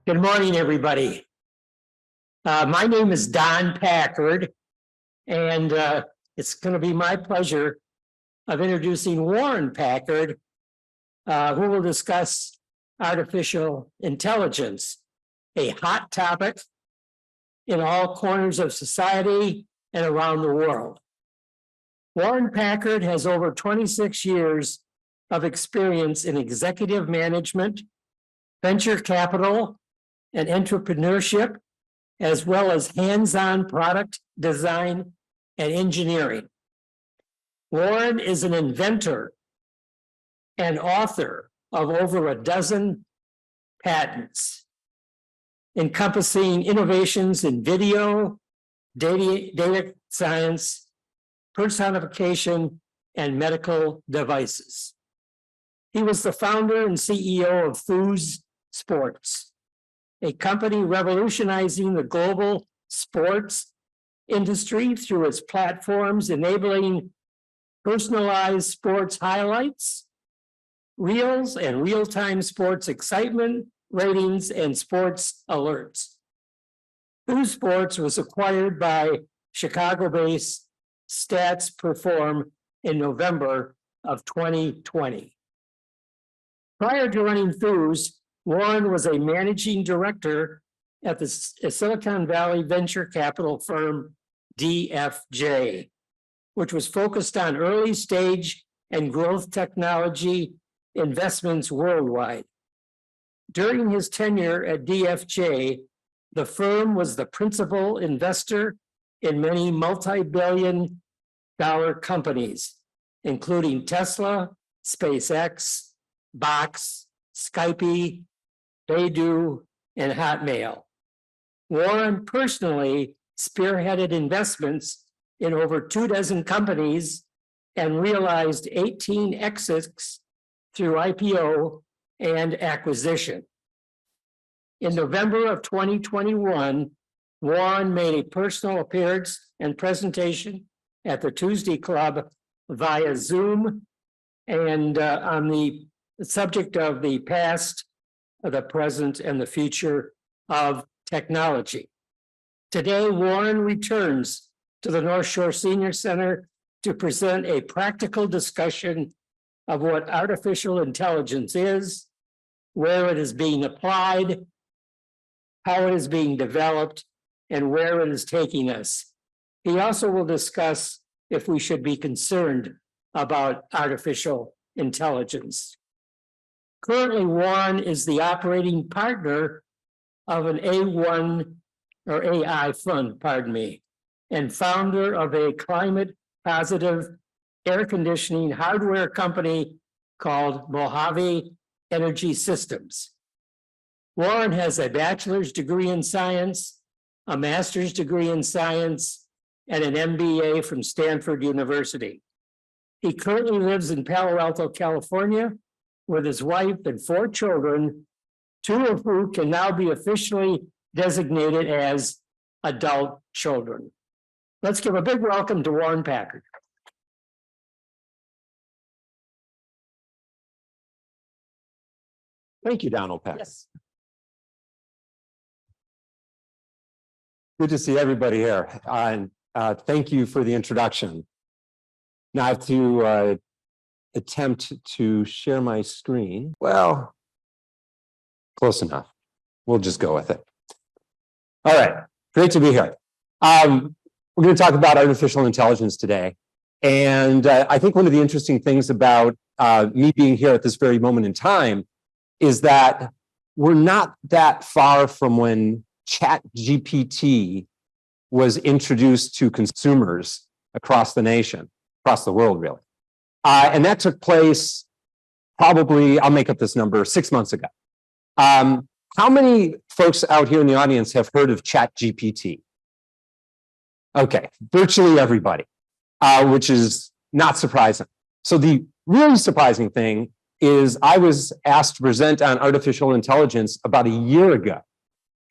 Good morning, everybody. My name is Don Packard, and it's going to be my pleasure of introducing Warren Packard, who will discuss artificial intelligence, a hot topic in all corners of society and around the world. Warren Packard has over 26 years of experience in executive management, venture capital, and entrepreneurship, as well as hands-on product design and engineering. Warren is an inventor and author of over a dozen patents, encompassing innovations in video, data science, personification, and medical devices. He was the founder and CEO of Fooz Sports, a company revolutionizing the global sports industry through its platforms, enabling personalized sports highlights, reels, and real-time sports excitement, ratings, and sports alerts. Fooz Sports was acquired by Chicago-based Stats Perform in November of 2020. Prior to running Fooz, Warren was a managing director at the Silicon Valley venture capital firm DFJ, which was focused on early stage and growth technology investments worldwide. During his tenure at DFJ, the firm was the principal investor in many multi-billion-dollar companies, including Tesla, SpaceX, Box, Skype, Baidu, and Hotmail. Warren personally spearheaded investments in over 24 companies and realized 18 exits through IPO and acquisition. In November of 2021, Warren made a personal appearance and presentation at the Tuesday Club via Zoom and on the subject of the past, the present, and the future of technology. Today, Warren returns to the North Shore Senior Center to present a practical discussion of what artificial intelligence is, where it is being applied, how it is being developed, and where it is taking us. He also will discuss if we should be concerned about artificial intelligence. Currently, Warren is the operating partner of an AI fund, and founder of a climate positive air conditioning hardware company called Mojave Energy Systems. Warren has a bachelor's degree in science, a master's degree in science, and an MBA from Stanford University. He currently lives in Palo Alto, California, with his wife and 4 children, 2 of whom can now be officially designated as adult children. Let's give a big welcome to Warren Packard. Thank you, Donald Packard. Yes. Good to see everybody here. And thank you for the introduction. Now I have to attempt to share my screen. Well, close enough. We'll just go with it. All right, great to be here. We're going to talk about artificial intelligence today. And I think one of the interesting things about me being here at this very moment in time is that we're not that far from when ChatGPT was introduced to consumers across the nation, across the world, really. And that took place probably, I'll make up this number, 6 months ago. How many folks out here in the audience have heard of ChatGPT? Okay, virtually everybody, which is not surprising. So the really surprising thing is I was asked to present on artificial intelligence about a year ago.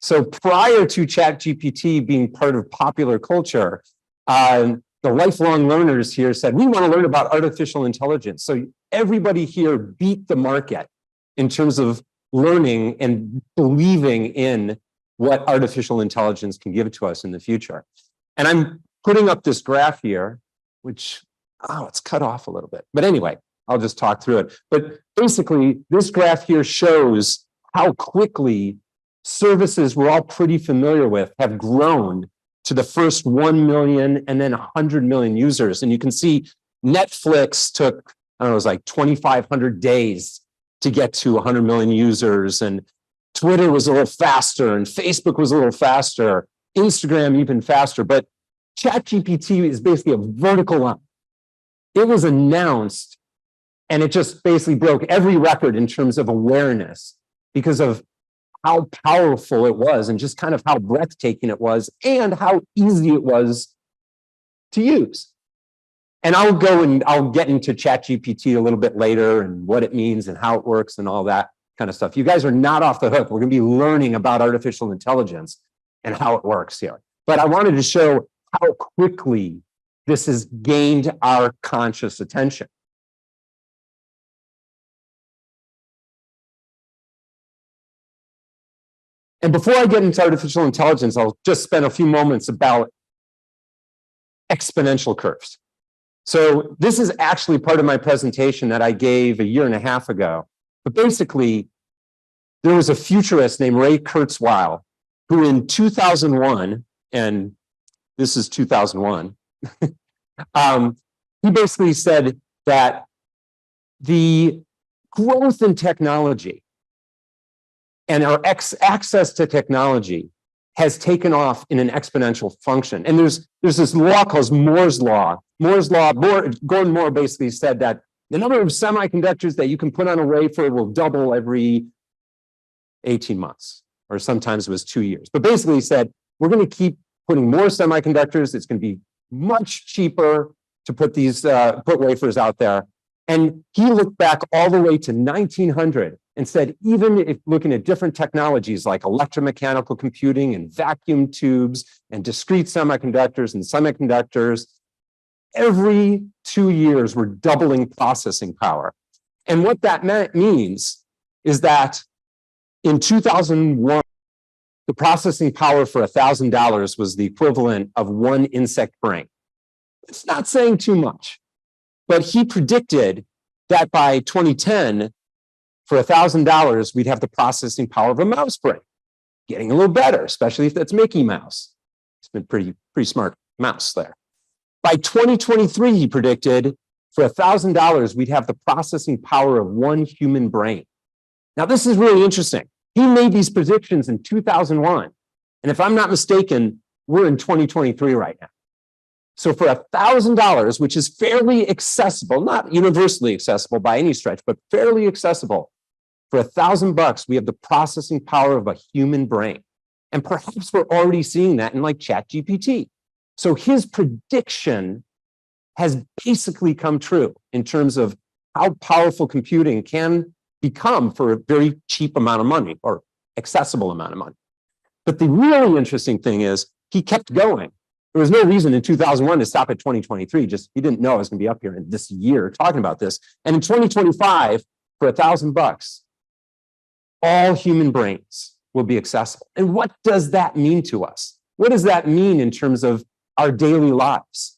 So prior to ChatGPT being part of popular culture, the lifelong learners here said, we want to learn about artificial intelligence. So everybody here beat the market in terms of learning and believing in what artificial intelligence can give to us in the future. And I'm putting up this graph here, which, it's cut off a little bit. But anyway, I'll just talk through it. But basically, this graph here shows how quickly services we're all pretty familiar with have grown to the first 1 million and then 100 million users. And you can see Netflix took, I don't know, it was like 2,500 days to get to 100 million users. And Twitter was a little faster and Facebook was a little faster, Instagram even faster. But ChatGPT is basically a vertical line. It was announced and it just basically broke every record in terms of awareness because of how powerful it was and just kind of how breathtaking it was and how easy it was to use. And I'll get into ChatGPT a little bit later and what it means and how it works and all that kind of stuff. You guys are not off the hook. We're going to be learning about artificial intelligence and how it works here. But I wanted to show how quickly this has gained our conscious attention. And before I get into artificial intelligence, I'll just spend a few moments about exponential curves. So this is actually part of my presentation that I gave 1.5 years ago. But basically, there was a futurist named Ray Kurzweil who in 2001, and this is 2001, he basically said that the growth in technology and our access to technology has taken off in an exponential function. And there's this law called Moore's Law. Gordon Moore basically said that the number of semiconductors that you can put on a wafer will double every 18 months, or sometimes it was 2 years. But basically he said, we're going to keep putting more semiconductors. It's going to be much cheaper to put put wafers out there. And he looked back all the way to 1900 and said, even if looking at different technologies like electromechanical computing and vacuum tubes and discrete semiconductors and semiconductors, every 2 years we're doubling processing power. And what that means is that in 2001, the processing power for $1,000 was the equivalent of 1 insect brain. It's not saying too much, but he predicted that by 2010, for $1,000, we'd have the processing power of a mouse brain, getting a little better, especially if that's Mickey Mouse. It's been pretty smart mouse there. By 2023, he predicted for $1,000, we'd have the processing power of 1 human brain. Now, this is really interesting. He made these predictions in 2001. And if I'm not mistaken, we're in 2023 right now. So for $1,000, which is fairly accessible, not universally accessible by any stretch, but fairly accessible, for $1,000, we have the processing power of a human brain. And perhaps we're already seeing that in like ChatGPT. So his prediction has basically come true in terms of how powerful computing can become for a very cheap amount of money or accessible amount of money. But the really interesting thing is he kept going. There was no reason in 2001 to stop at 2023. Just he didn't know I was going to be up here in this year talking about this. And in 2025, for $1,000, all human brains will be accessible. And what does that mean to us? What does that mean in terms of our daily lives?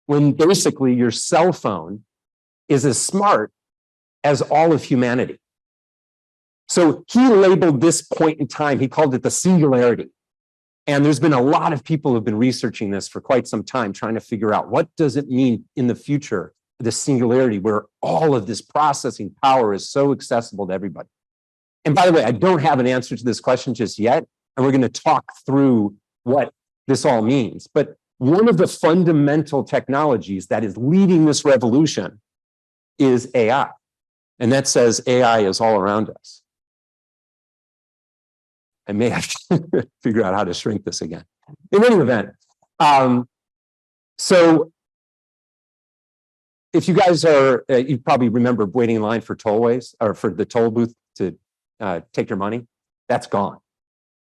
When basically your cell phone is as smart as all of humanity. So he labeled this point in time, he called it the singularity. And there's been a lot of people who have been researching this for quite some time, trying to figure out what does it mean in the future, the singularity, where all of this processing power is so accessible to everybody. And by the way, I don't have an answer to this question just yet, and we're going to talk through what this all means. But one of the fundamental technologies that is leading this revolution is AI. And that says AI is all around us. I may have to figure out how to shrink this again. In any event, so if you guys are, you probably remember waiting in line for tollways or for the toll booth to take your money. That's gone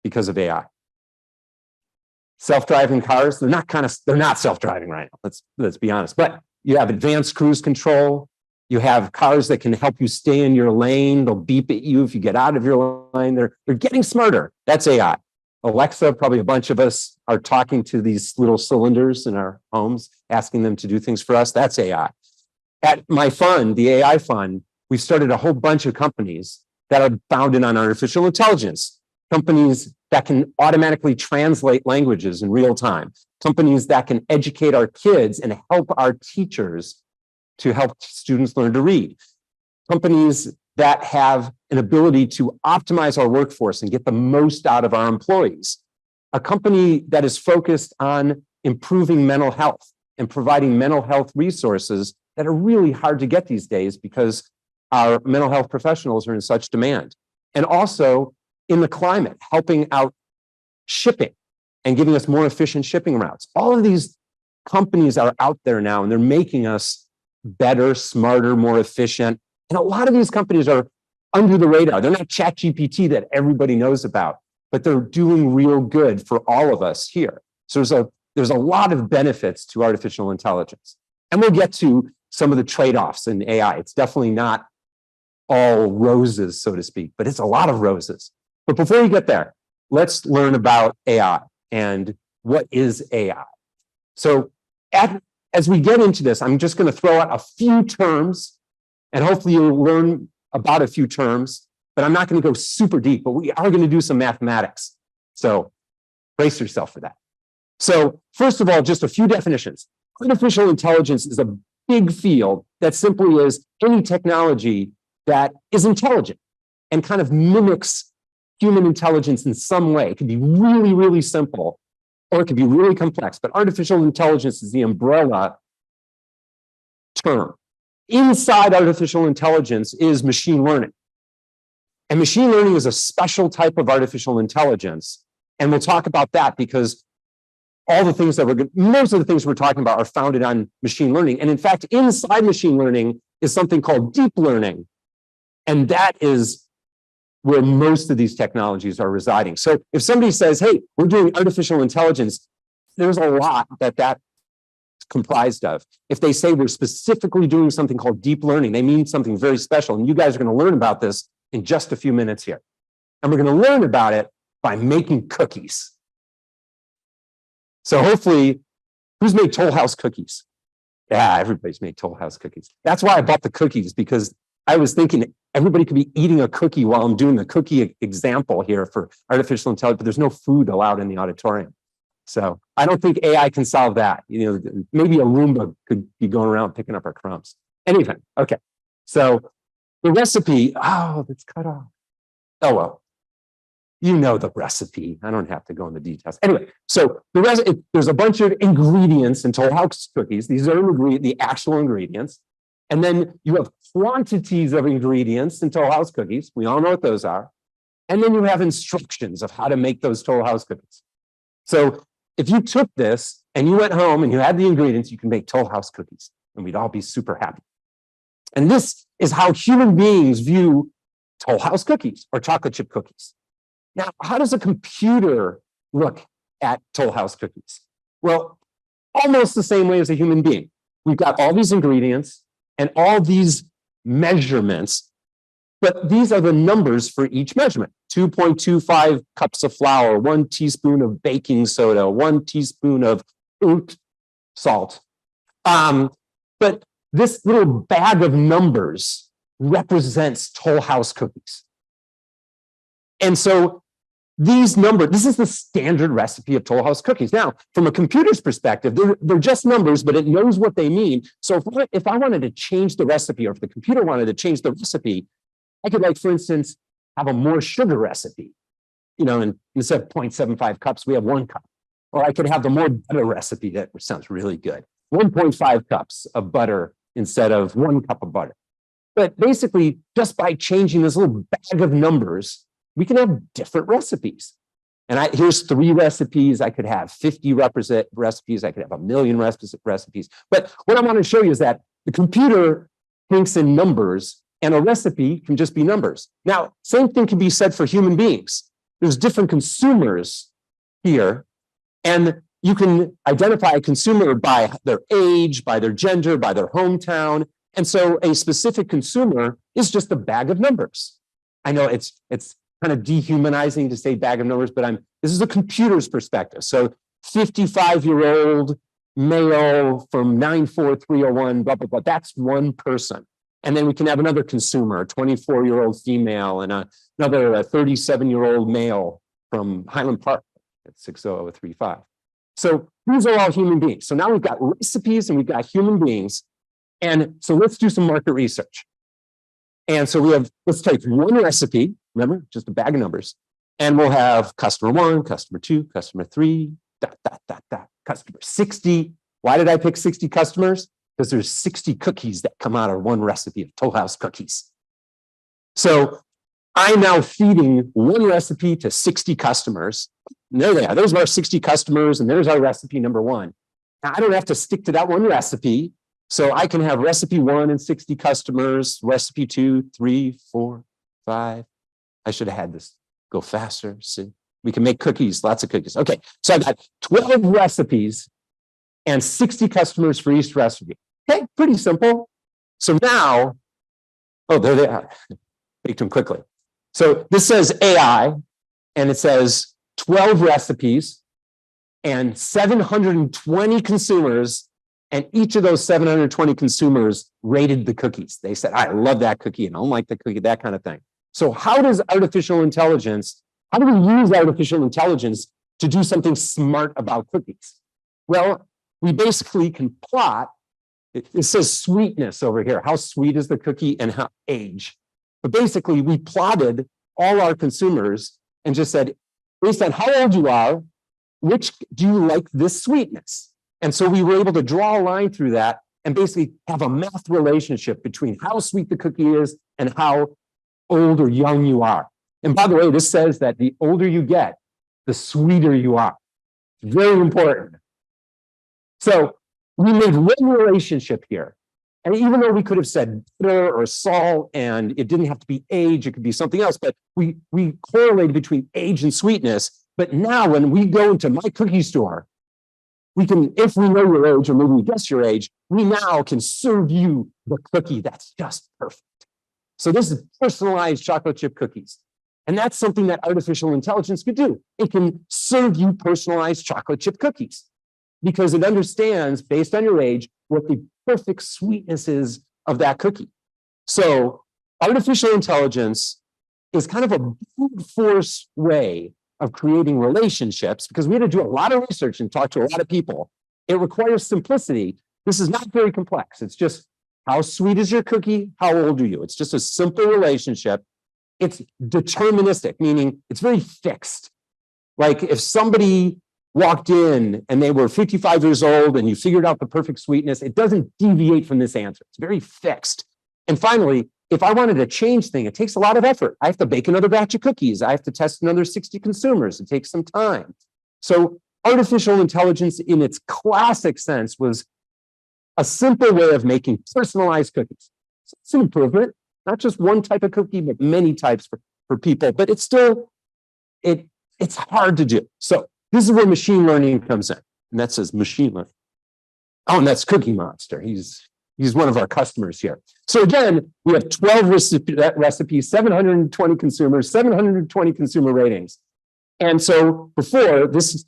because of AI. Self-driving cars, they're not self-driving right now. Let's be honest. But you have advanced cruise control. You have cars that can help you stay in your lane. They'll beep at you if you get out of your line. They're getting smarter. That's AI. Alexa, probably a bunch of us are talking to these little cylinders in our homes, asking them to do things for us. That's AI. At my fund, the AI fund, we've started a whole bunch of companies that are founded on artificial intelligence. Companies that can automatically translate languages in real time. Companies that can educate our kids and help our teachers to help students learn to read. Companies that have an ability to optimize our workforce and get the most out of our employees. A company that is focused on improving mental health and providing mental health resources that are really hard to get these days because our mental health professionals are in such demand. And also in the climate, helping out shipping and giving us more efficient shipping routes. All of these companies are out there now and they're making us better, smarter, more efficient. And a lot of these companies are under the radar. They're not ChatGPT that everybody knows about, but they're doing real good for all of us here. So there's a lot of benefits to artificial intelligence. And we'll get to some of the trade-offs in AI. It's definitely not all roses, so to speak, but it's a lot of roses. But before we get there, let's learn about AI and what is AI. So as we get into this, I'm just going to throw out a few terms and hopefully you'll learn about a few terms, but I'm not going to go super deep, but we are going to do some mathematics. So brace yourself for that. So first of all, just a few definitions. Artificial intelligence is a big field that simply is any technology that is intelligent and kind of mimics human intelligence in some way. It could be really, really simple, or it could be really complex, but artificial intelligence is the umbrella term. Inside artificial intelligence is machine learning. And machine learning is a special type of artificial intelligence. And we'll talk about that because most of the things we're talking about are founded on machine learning. And in fact, inside machine learning is something called deep learning. And that is where most of these technologies are residing. So if somebody says, hey, we're doing artificial intelligence, there's a lot that's comprised of. If they say we're specifically doing something called deep learning, they mean something very special. And you guys are going to learn about this in just a few minutes here. And we're going to learn about it by making cookies. So hopefully, who's made Toll House cookies? Yeah, everybody's made Toll House cookies. That's why I bought the cookies, because I was thinking everybody could be eating a cookie while I'm doing the cookie example here for artificial intelligence, but there's no food allowed in the auditorium. So I don't think AI can solve that. You know, maybe a Roomba could be going around picking up our crumbs. Anyway, okay. So the recipe, that's cut off. Oh, well, you know the recipe. I don't have to go into details. Anyway, so there's a bunch of ingredients in Toll House cookies. These are the actual ingredients. And then you have quantities of ingredients in Toll House cookies. We all know what those are. And then you have instructions of how to make those Toll House cookies. So if you took this and you went home and you had the ingredients, you can make Toll House cookies and we'd all be super happy. And this is how human beings view Toll House cookies or chocolate chip cookies. Now, how does a computer look at Toll House cookies? Well, almost the same way as a human being. We've got all these ingredients and all these measurements, but these are the numbers for each measurement. 2.25 cups of flour, 1 teaspoon of baking soda, 1 teaspoon of salt. But this little bag of numbers represents Toll House cookies. And so these numbers, this is the standard recipe of Toll House cookies. Now, from a computer's perspective, they're just numbers, but it knows what they mean. So if I wanted to change the recipe, or if the computer wanted to change the recipe, I could, like, for instance, have a more sugar recipe. You know, and instead of 0.75 cups, we have 1 cup. Or I could have the more butter recipe that sounds really good. 1.5 cups of butter instead of 1 cup of butter. But basically, just by changing this little bag of numbers, we can have different recipes. And here's 3 recipes. I could have 50 recipes. I could have 1 million recipes. But what I want to show you is that the computer thinks in numbers, and a recipe can just be numbers. Now, same thing can be said for human beings. There's different consumers here, and you can identify a consumer by their age, by their gender, by their hometown, And so a specific consumer is just a bag of numbers. I know it's kind of dehumanizing to say bag of numbers, but this is a computer's perspective. So 55-year-old male from 94301, blah, blah, blah. That's one person. And then we can have another consumer, a 24-year-old female, and another 37-year-old male from Highland Park at 60035. So these are all human beings. So now we've got recipes and we've got human beings. And so let's do some market research. And so let's take one recipe, remember, just a bag of numbers, and we'll have customer 1, customer 2, customer 3, customer 60. Why did I pick 60 customers? Because there's 60 cookies that come out of one recipe of Toll House cookies. So I'm now feeding one recipe to 60 customers. And there they are. Those are our 60 customers, and there's our recipe number 1. Now, I don't have to stick to that one recipe. So I can have recipe 1 and 60 customers, recipe 2, 3, 4, 5. I should have had this go faster. See, we can make cookies, lots of cookies. Okay, so I've got 12 recipes and 60 customers for each recipe. Okay, pretty simple. So now, oh, there they are. Baked them quickly. So this says AI, and it says 12 recipes and 720 consumers. And each of those 720 consumers rated the cookies. They said, I love that cookie and I don't like the cookie, that kind of thing. So how do we use artificial intelligence to do something smart about cookies? Well, we basically can plot, it says sweetness over here. How sweet is the cookie and how age? But basically we plotted all our consumers and just said, based on how old you are, which do you like this sweetness? And so we were able to draw a line through that and basically have a math relationship between how sweet the cookie is and how old or young you are. And by the way, this says that the older you get, the sweeter you are. Very important. So we made one relationship here. And even though we could have said bitter or salt, and it didn't have to be age, it could be something else, but we correlated between age and sweetness. But now when we go into my cookie store, we can, if we know your age, or maybe we guess your age, we now can serve you the cookie that's just perfect. So this is personalized chocolate chip cookies. And that's something that artificial intelligence could do. It can serve you personalized chocolate chip cookies because it understands, based on your age, what the perfect sweetness is of that cookie. So artificial intelligence is kind of a brute force way of creating relationships, because we had to do a lot of research and talk to a lot of people. It requires simplicity. This is not very complex. It's just, how sweet is your cookie? How old are you? It's just a simple relationship. It's deterministic, meaning it's very fixed. Like if somebody walked in and they were 55 years old and you figured out the perfect sweetness, it doesn't deviate from this answer. It's very fixed. And finally, if I wanted to change things, it takes a lot of effort. I have to bake another batch of cookies. I have to test another 60 consumers. It takes some time. So artificial intelligence in its classic sense was a simple way of making personalized cookies. It's an improvement, not just one type of cookie, but many types for people, but it's still, it's hard to do. So this is where machine learning comes in. And that says machine learning. Oh, and that's Cookie Monster. He's one of our customers here. So again, we have 12 recipes, 720 consumers, 720 consumer ratings. And so before this,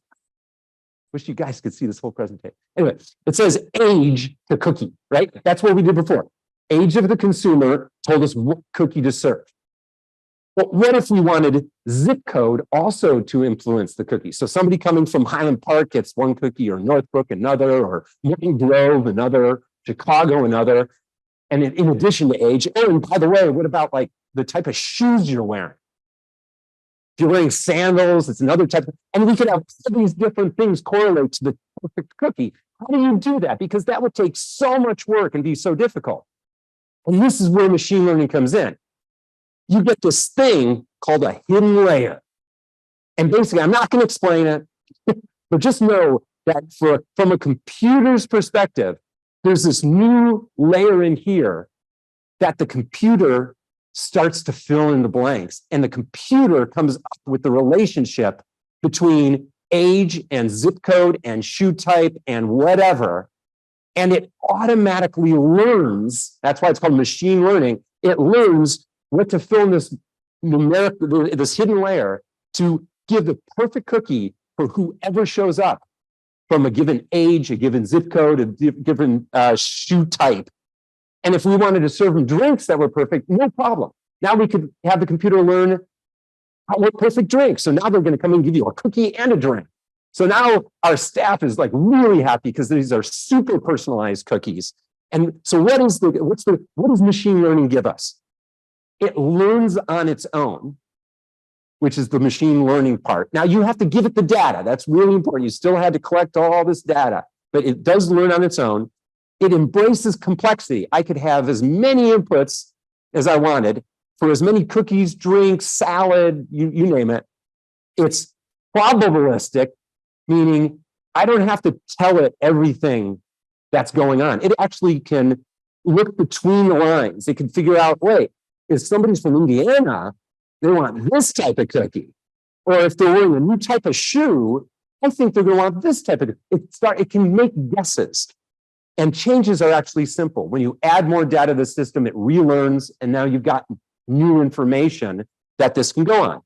wish you guys could see this whole presentation. Anyway, it says age the cookie, right? That's what we did before. Age of the consumer told us what cookie to serve. But what if we wanted zip code also to influence the cookie? So somebody coming from Highland Park gets one cookie, or Northbrook another, or Morning Grove another, Chicago another. And in addition to age, oh, and by the way, what about like the type of shoes you're wearing? If you're wearing sandals, it's another type of, and we could have all these different things correlate to the perfect cookie. How do you do that? Because that would take so much work and be so difficult. And this is where machine learning comes in. You get this thing called a hidden layer. And basically, I'm not going to explain it, but just know that from a computer's perspective, there's this new layer in here that the computer starts to fill in the blanks. And the computer comes up with the relationship between age and zip code and shoe type and whatever. and it automatically learns. That's why it's called machine learning. It learns what to fill in this numeric, this hidden layer to give the perfect cookie for whoever shows up from a given age, a given zip code, a given shoe type. And if we wanted to serve them drinks that were perfect, no problem. Now we could have the computer learn what perfect drinks. So now they're going to come and give you a cookie and a drink. So now our staff is like really happy because these are super personalized cookies. And so what does machine learning give us? It learns on its own, which is the machine learning part. Now you have to give it the data. That's really important. You still had to collect all this data, but it does learn on its own. It embraces complexity. I could have as many inputs as I wanted for as many cookies, drinks, salad, you name it. It's probabilistic, meaning I don't have to tell it everything that's going on. It actually can look between the lines. It can figure out, wait, if somebody's from Indiana, they want this type of cookie. Or if they're wearing a new type of shoe, I think they're going to want this type of it can make guesses. And changes are actually simple. When you add more data to the system, it relearns, and now you've got new information that this can go on.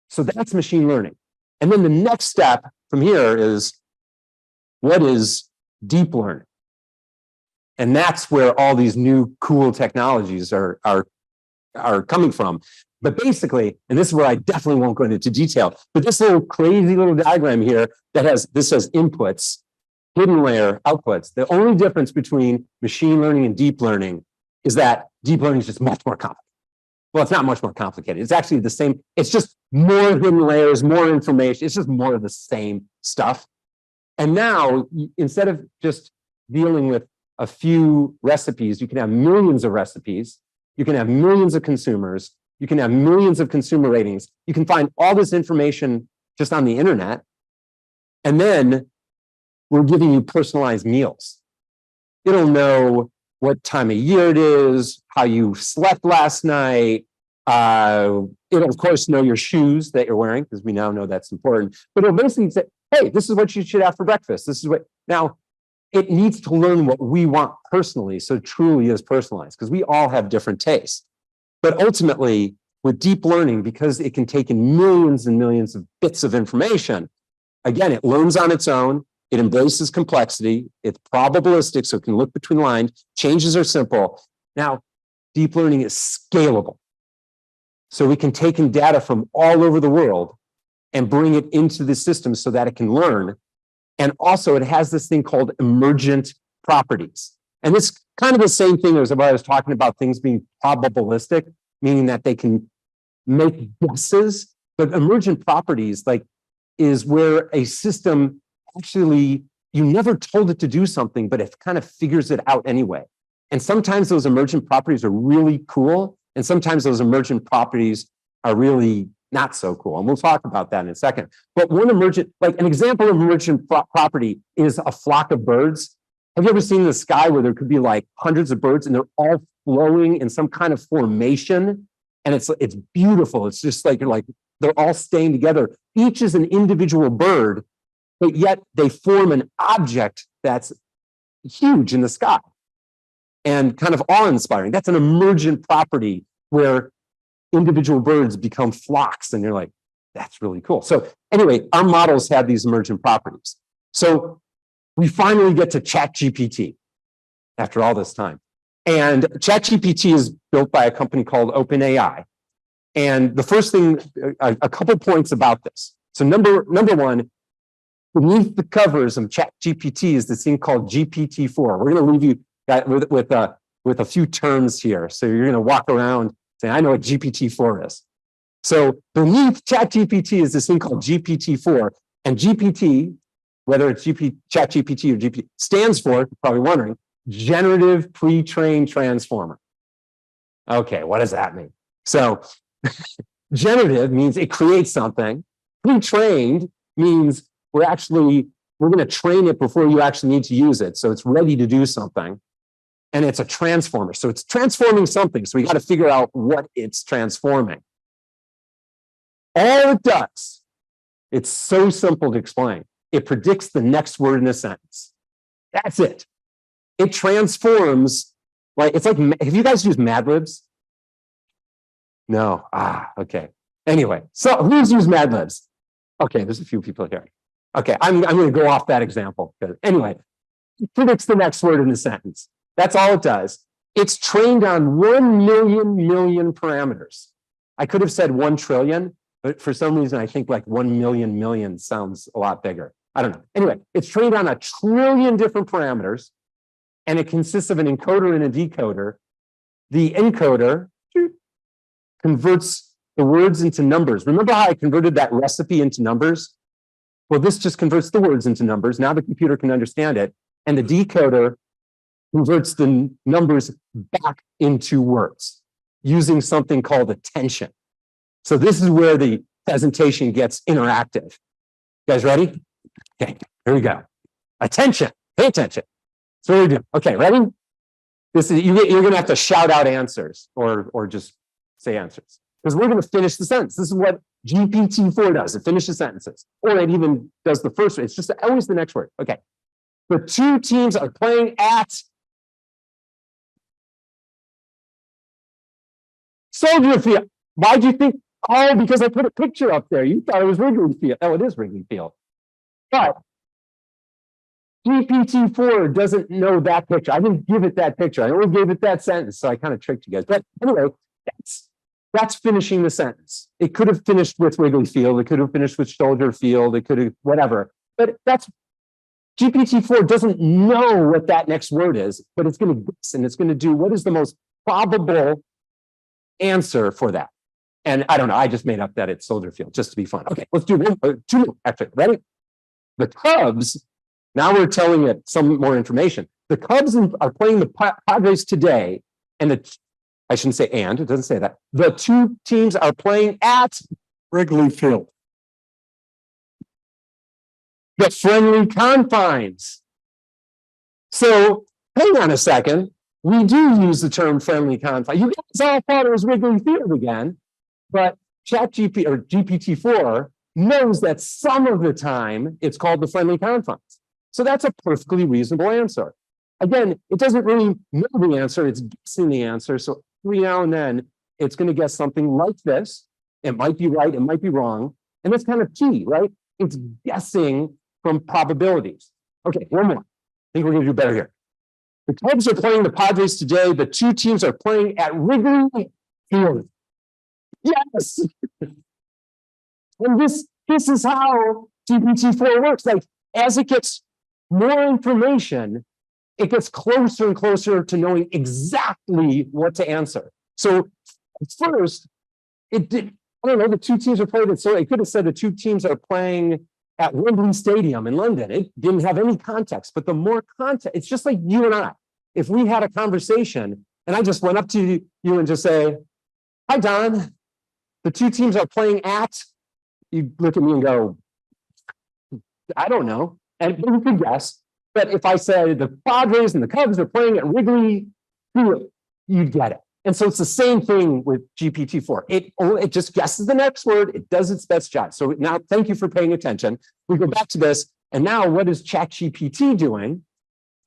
So that's machine learning. And then the next step from here is, what is deep learning? And that's where all these new cool technologies are coming from. But basically, and this is where I definitely won't go into detail, but this little crazy little diagram here this says inputs, hidden layer, outputs. The only difference between machine learning and deep learning is that deep learning is just much more complicated. Well, it's not much more complicated. It's actually the same. It's just more hidden layers, more information. It's just more of the same stuff. And now, instead of just dealing with a few recipes, you can have millions of recipes. You can have millions of consumers. You can have millions of consumer ratings. You can find all this information just on the internet. And then we're giving you personalized meals. It'll know what time of year it is, how you slept last night. It'll, of course, know your shoes that you're wearing, because we now know that's important. But it'll basically say, hey, this is what you should have for breakfast. This is what. Now, it needs to learn what we want personally, so it truly is personalized, because we all have different tastes. But ultimately, with deep learning, because it can take in millions and millions of bits of information, again, it learns on its own. It embraces complexity. It's probabilistic, so it can look between lines. Changes are simple. Now, deep learning is scalable. So we can take in data from all over the world and bring it into the system so that it can learn. And also, it has this thing called emergent properties. And it's kind of the same thing as what I was talking about, things being probabilistic, meaning that they can make guesses. But emergent properties, is where a system actually, you never told it to do something, but it kind of figures it out anyway. And sometimes those emergent properties are really cool, and sometimes those emergent properties are really not so cool. And we'll talk about that in a second. But one emergent, an example of emergent property is a flock of birds. Have you ever seen the sky where there could be hundreds of birds and they're all flowing in some kind of formation? And it's beautiful. It's just they're all staying together. Each is an individual bird, but yet they form an object that's huge in the sky and kind of awe-inspiring. That's an emergent property where individual birds become flocks, and you're like, that's really cool. So anyway, our models have these emergent properties. So we finally get to ChatGPT after all this time. And ChatGPT is built by a company called OpenAI. And the first thing, a couple points about this. So number one, beneath the covers of ChatGPT is this thing called GPT-4. We're going to leave you with a few terms here. So you're going to walk around saying, I know what GPT-4 is. So beneath ChatGPT is this thing called GPT-4. And GPT, whether it's ChatGPT or GPT, stands for, you're probably wondering, Generative Pre-trained Transformer. Okay, what does that mean? So generative means it creates something. Pre-trained means we're going to train it before you actually need to use it. So it's ready to do something. And it's a transformer. So it's transforming something. So we got to figure out what it's transforming. All it does, it's so simple to explain. It predicts the next word in a sentence. That's it. it transforms, like, it's like, have you guys used Mad Libs? No. Okay. Anyway, so who's used Mad Libs? Okay, there's a few people here. Okay, I'm going to go off that example. Anyway, it predicts the next word in the sentence. That's all it does. It's trained on 1 million parameters. I could have said 1 trillion, but for some reason, I think like 1 million sounds a lot bigger. I don't know. Anyway, it's trained on 1 trillion different parameters, and it consists of an encoder and a decoder. The encoder converts the words into numbers. Remember how I converted that recipe into numbers? Well, this just converts the words into numbers. Now the computer can understand it. And the decoder converts the numbers back into words using something called attention. So this is where the presentation gets interactive. You guys ready? Okay, here we go. Attention, pay attention. So what do we do? Okay, ready? This is, you're going to have to shout out answers or just say answers, because we're going to finish the sentence. This is what GPT-4 does. It finishes sentences, or it even does the first one. It's just always the next word. Okay. The 2 teams are playing at Soldier Field. Why'd you think? Oh, because I put a picture up there. You thought it was Wrigley Field. Oh, it is Wrigley Field. But GPT-4 doesn't know that picture. I didn't give it that picture. I only gave it that sentence, so I kind of tricked you guys. But anyway, that's finishing the sentence. It could have finished with Wrigley Field. It could have finished with Soldier Field. It could have whatever. But that's GPT-4 doesn't know what that next word is, but it's going to guess, and it's going to do what is the most probable answer for that. And I don't know. I just made up that it's Soldier Field just to be fun. Okay, let's do 2 more. Actually, ready? The Cubs. Now we're telling it some more information. The Cubs are playing the Padres today, and I shouldn't say and, it doesn't say that. The 2 teams are playing at Wrigley Field. The friendly confines. So hang on a second. We do use the term friendly confines. You guys all thought it was Wrigley Field again, but GPT-4 knows that some of the time it's called the friendly confines. So that's a perfectly reasonable answer. Again, it doesn't really know the answer, it's guessing the answer. So every now and then it's going to guess something like this. It might be right, it might be wrong. And that's kind of key, right? It's guessing from probabilities. Okay, one more. I think we're going to do better here. The Cubs are playing the Padres today. The 2 teams are playing at Wrigley Field. Yes. And this is how GPT-4 works. Like, as it gets more information, it gets closer and closer to knowing exactly what to answer. So at first, it did, I don't know, the 2 teams are playing it. So it could have said the 2 teams are playing at Wembley Stadium in London. It didn't have any context, but the more context, it's just like you and I. If we had a conversation and I just went up to you and just say, hi, Don, the 2 teams are playing at, you look at me and go, I don't know. And you could guess. But if I said the Padres and the Cubs are playing at Wrigley Field, you'd get it. And so it's the same thing with GPT-4. It just guesses the next word. It does its best job. So now, thank you for paying attention. We go back to this. And now what is ChatGPT doing?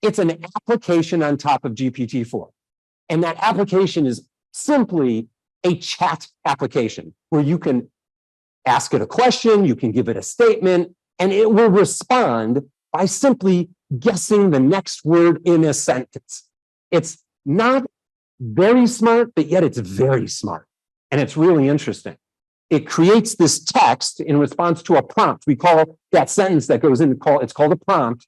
It's an application on top of GPT-4. And that application is simply a chat application where you can ask it a question, you can give it a statement, and it will respond by simply guessing the next word in a sentence. It's not very smart, but yet it's very smart. And it's really interesting. It creates this text in response to a prompt. We call that sentence that goes in, it's called a prompt.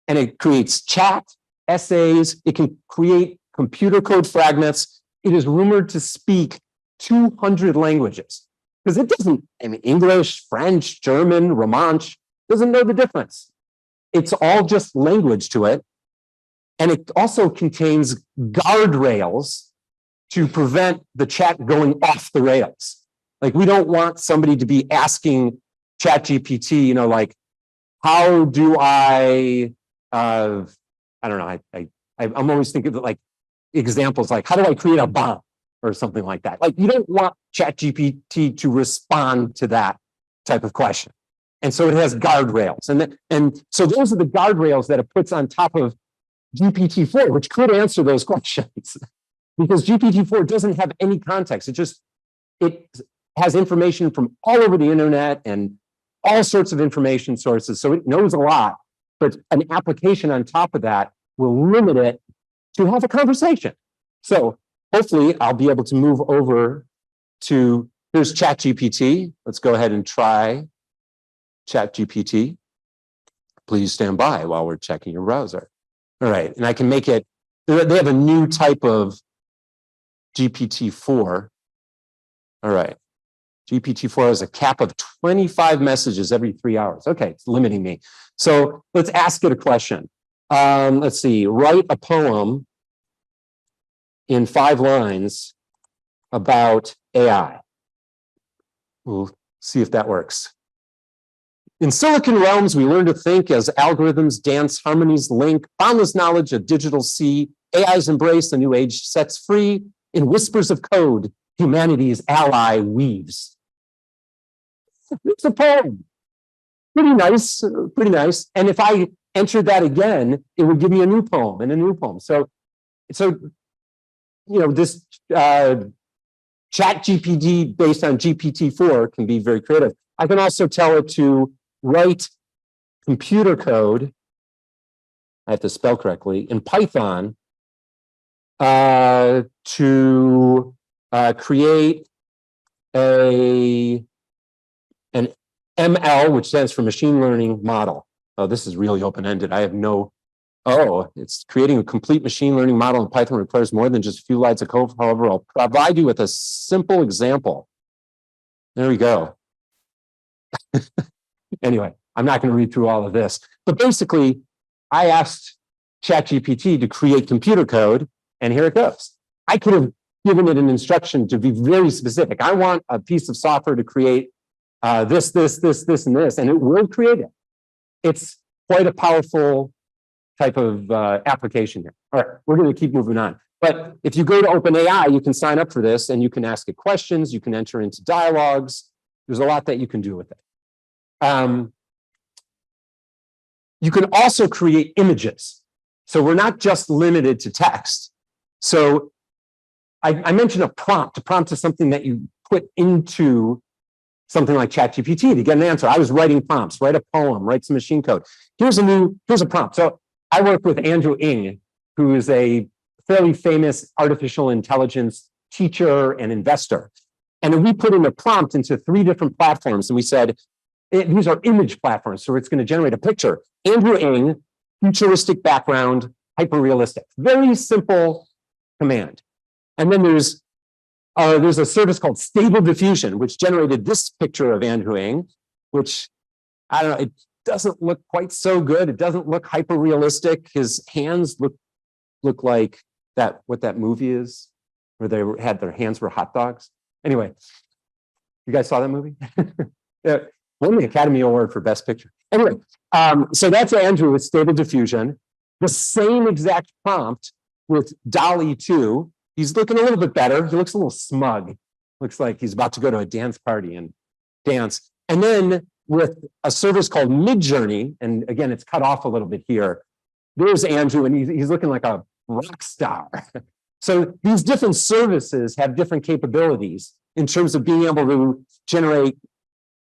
And it creates chat, essays. It can create computer code fragments. It is rumored to speak 200 languages. Because it doesn't, English, French, German, Romansh, doesn't know the difference. It's all just language to it. And it also contains guardrails to prevent the chat going off the rails. Like, we don't want somebody to be asking ChatGPT, like, how do I don't know, I'm always thinking of like examples like, how do I create a bomb or something like that? Like, you don't want ChatGPT to respond to that type of question. And so it has guardrails. And so those are the guardrails that it puts on top of GPT-4, which could answer those questions. Because GPT-4 doesn't have any context. It has information from all over the internet and all sorts of information sources. So it knows a lot, but an application on top of that will limit it to have a conversation. So hopefully I'll be able to move over to, here's ChatGPT. Let's go ahead and try ChatGPT. Please stand by while we're checking your browser. All right, and I can make it, they have a new type of GPT-4. All right, GPT-4 has a cap of 25 messages every 3 hours. Okay, it's limiting me. So let's ask it a question. Let's see, write a poem in 5 lines about AI. We'll see if that works. In Silicon Realms, we learn to think as algorithms dance, harmonies link, boundless knowledge of digital sea, AI's embrace, the new age sets free. In whispers of code, humanity's ally weaves. It's a poem. Pretty nice, pretty nice. And if I entered that again, it would give me a new poem and a new poem. So you know, this ChatGPT based on GPT-4 can be very creative. I can also tell it to write computer code, I have to spell correctly, in Python to create an ML, which stands for machine learning model. Oh, this is really open-ended. I have no, it's creating a complete machine learning model in Python requires more than just a few lines of code. However, I'll provide you with a simple example. There we go. Anyway, I'm not going to read through all of this, but basically I asked ChatGPT to create computer code, and here it goes. I could have given it an instruction to be very specific. I want a piece of software to create this, and this, and it will create it. It's quite a powerful type of application here. All right, we're going to keep moving on. But if you go to OpenAI, you can sign up for this and you can ask it questions, you can enter into dialogues. There's a lot that you can do with it. You can also create images. So we're not just limited to text. So I mentioned a prompt. A prompt is something that you put into something like ChatGPT to get an answer. I was writing prompts, write a poem, write some machine code. Here's a prompt. So I work with Andrew Ng, who is a fairly famous artificial intelligence teacher and investor. And we put in a prompt into 3 different platforms. And we said, these are image platforms. So it's going to generate a picture. Andrew Ng, futuristic background, hyper-realistic. Very simple command. And then there's a service called Stable Diffusion, which generated this picture of Andrew Ng, which, I don't know, it doesn't look quite so good. It doesn't look hyper-realistic. His hands look like what that movie is, where they had their hands were hot dogs. Anyway, you guys saw that movie? Yeah, won the Academy Award for Best Picture. Anyway, so that's Andrew with Stable Diffusion. The same exact prompt with DALL-E 2. He's looking a little bit better. He looks a little smug. Looks like he's about to go to a dance party and dance. And then with a service called Midjourney, and again, it's cut off a little bit here. There's Andrew, and he's looking like a rock star. So these different services have different capabilities in terms of being able to generate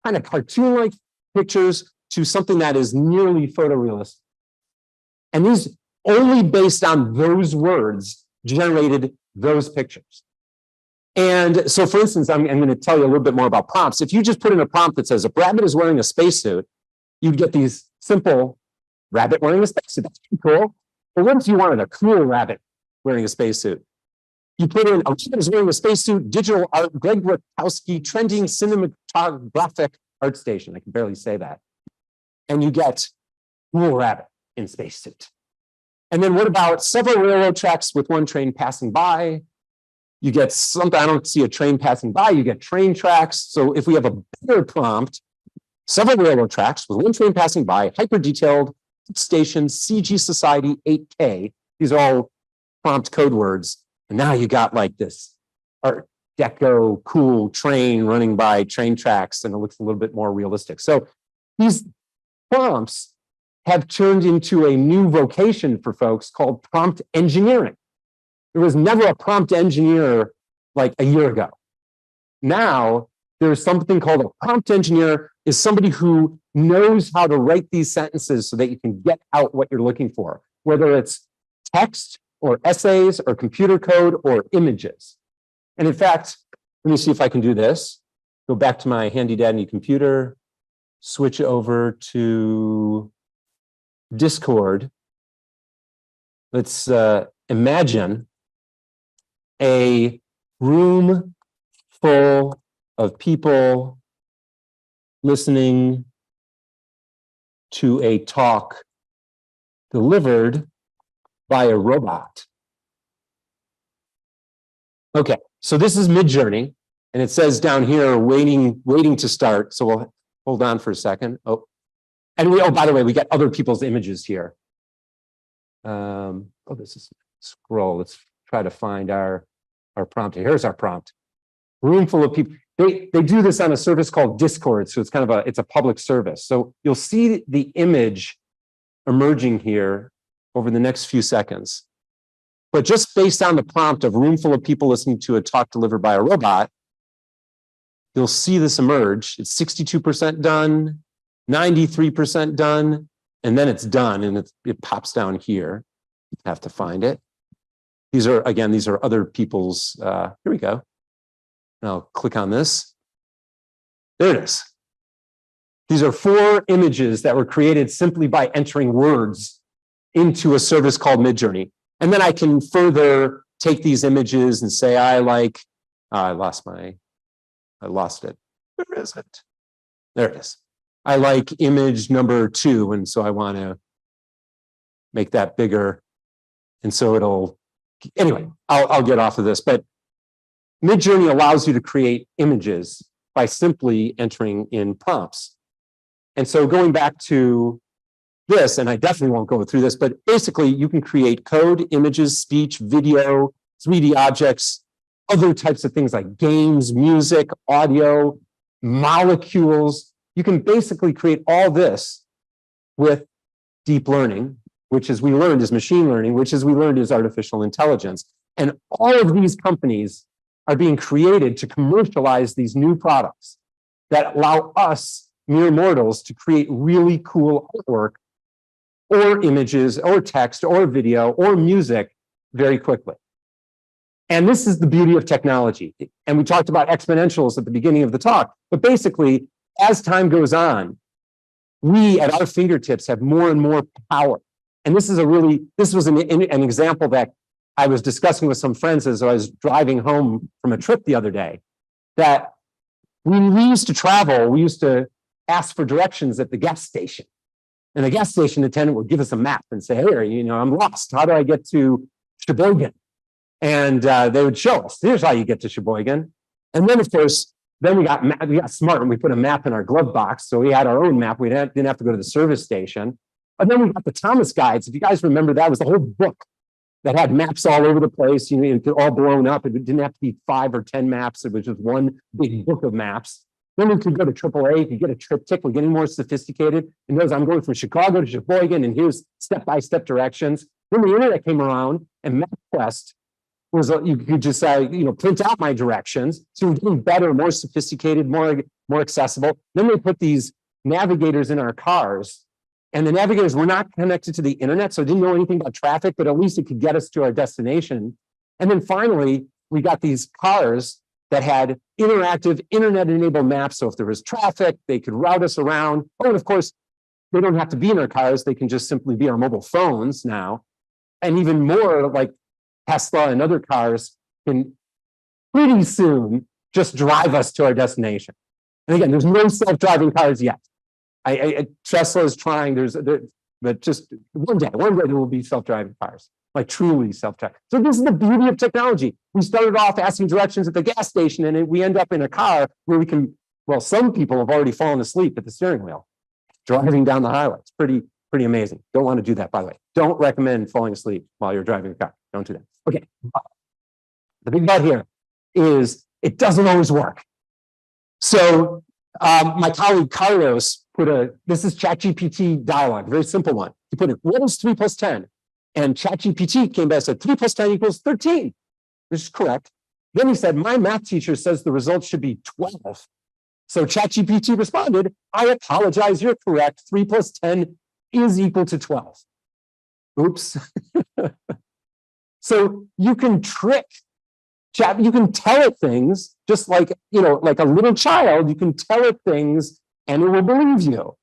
kind of cartoon-like pictures to something that is nearly photorealistic. And these only based on those words generated those pictures. And so, for instance, I'm going to tell you a little bit more about prompts. If you just put in a prompt that says, if rabbit is wearing a spacesuit, you'd get these simple rabbit wearing a spacesuit. That's pretty cool. But what if you wanted a cool rabbit wearing a spacesuit? You put in, a rabbit is wearing a spacesuit, digital art, Greg Rakowski, trending cinematographic art station. I can barely say that. And you get cool rabbit in spacesuit. And then what about several railroad tracks with one train passing by? You get something, I don't see a train passing by, you get train tracks. So if we have a better prompt, several railroad tracks with one train passing by, hyper detailed stations, CG Society 8K, these are all prompt code words. And now you got like this Art Deco cool train running by train tracks, and it looks a little bit more realistic. So these prompts have turned into a new vocation for folks called prompt engineering. There was never a prompt engineer like a year ago. Now, there's something called a prompt engineer, is somebody who knows how to write these sentences so that you can get out what you're looking for, whether it's text or essays or computer code or images. And in fact, let me see if I can do this. Go back to my handy dandy computer, switch over to Discord. Let's imagine a room full of people listening to a talk delivered by a robot. Okay, so this is Midjourney, and it says down here, waiting to start. So we'll hold on for a second. Oh, and by the way, we got other people's images here. This is scroll. Let's try to find our prompt. Here's our prompt. Room full of people. They do this on a service called Discord, so it's kind of it's a public service. So you'll see the image emerging here over the next few seconds. But just based on the prompt of room full of people listening to a talk delivered by a robot, you'll see this emerge. It's 62% done, 93% done, and then it's done, and it pops down here. You have to find it. These are other people's, here we go. And I'll click on this. There it is. These are 4 images that were created simply by entering words into a service called Midjourney. And then I can further take these images and say, I lost it. Where is it? There it is. I like image number 2, and so I want to make that bigger. And so anyway, I'll get off of this, but Midjourney allows you to create images by simply entering in prompts. And so going back to this, and I definitely won't go through this, but basically you can create code, images, speech, video, 3D objects, other types of things like games, music, audio, molecules. You can basically create all this with deep learning, which as we learned is machine learning, which as we learned is artificial intelligence. And all of these companies are being created to commercialize these new products that allow us mere mortals to create really cool artwork or images or text or video or music very quickly. And this is the beauty of technology. And we talked about exponentials at the beginning of the talk, but basically, as time goes on, we at our fingertips have more and more power. And this was an example that I was discussing with some friends as I was driving home from a trip the other day, that when we used to travel, we used to ask for directions at the gas station. And the gas station attendant would give us a map and say, hey, I'm lost. How do I get to Sheboygan? And they would show us, here's how you get to Sheboygan. And then, of course, we got smart and we put a map in our glove box. So we had our own map. We didn't have to go to the service station. But then we got the Thomas guides. If you guys remember, that was the whole book that had maps all over the place, all blown up. It didn't have to be 5 or 10 maps. It was just one big book of maps. Then we could go to AAA, you could get a triptych. We're getting more sophisticated. And knows I'm going from Chicago to Sheboygan, and here's step-by-step directions. Then the internet came around, and MapQuest was, you could just print out my directions. So we're getting better, more sophisticated, more accessible. Then they put these navigators in our cars. And the navigators were not connected to the internet, so it didn't know anything about traffic, but at least it could get us to our destination. And then finally, we got these cars that had interactive internet-enabled maps. So if there was traffic, they could route us around. Oh, and of course, they don't have to be in our cars. They can just simply be our mobile phones now. And even more, like Tesla and other cars can pretty soon just drive us to our destination. And again, there's no self-driving cars yet. Tesla is trying, but just one day there will be self-driving cars, like truly self-driving. So this is the beauty of technology. We started off asking directions at the gas station, and we end up in a car where we can, some people have already fallen asleep at the steering wheel, driving down the highway. It's pretty amazing. Don't want to do that, by the way. Don't recommend falling asleep while you're driving a car. Don't do that. Okay. The big but here is it doesn't always work. So my colleague Carlos this is ChatGPT dialogue, very simple one. You put in, what is 3 plus 10? And ChatGPT came back and said, 3 plus 10 equals 13, which is correct. Then he said, my math teacher says the result should be 12. So ChatGPT responded, I apologize, you're correct. 3 plus 10 is equal to 12. Oops. So you can trick chat, you can tell it things just like, like a little child, you can tell it things and it will believe you.